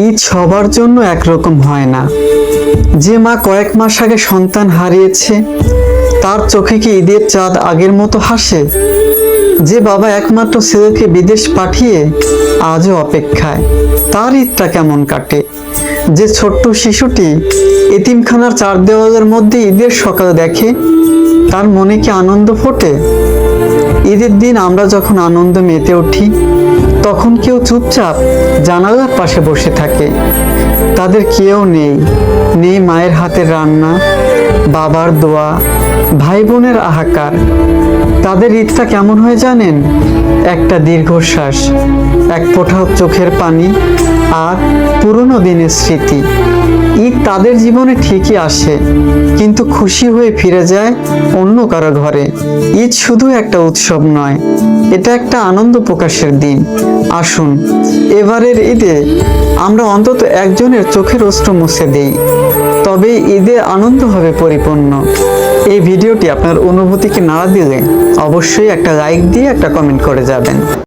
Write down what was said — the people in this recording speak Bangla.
ঈদ সবার জন্য একরকম হয় না। যে মা কয়েক মাস আগে সন্তান হারিয়েছে, তার চোখে কি ঈদের চাঁদ আগের মতো হাসে? যে বাবা একমাত্র ছেলেকে বিদেশ পাঠিয়ে আজও অপেক্ষায়, তার ঈদটা কেমন কাটে? যে ছোট্ট শিশুটি এতিমখানার চার দেওয়ালের মধ্যে ঈদের সকাল দেখে, তার মনে কি আনন্দ ফোটে? ঈদের দিন আমরা যখন আনন্দ মেতে উঠি, তখন কেউ চুপচাপ জানালার পাশে বসে থাকে। তাদের কেউ নেই মায়ের হাতের রান্না, বাবার দোয়া, ভাই বোনের হাহাকার। তাদের ঈদটা কেমন হয় জানেন? একটা দীর্ঘশ্বাস, এক ফোঁটা চোখের পানি, আর পুরনো দিনের স্মৃতি। ঈদ তাদের জীবনে ঠিকই আসে, কিন্তু খুশি হয়ে ফিরে যায় অন্য কারো ঘরে। ঈদ শুধু একটা উৎসব নয়, এটা একটা আনন্দ প্রকাশের দিন। আসুন এবারের ঈদে আমরা অন্তত একজনের চোখের অশ্রু মুছে দেই, তবে ঈদে আনন্দ হবে পরিপূর্ণ। এই ভিডিওটি আপনার অনুভূতিকে নাড়া দিলে অবশ্যই একটা লাইক দিয়ে একটা কমেন্ট করে যাবেন।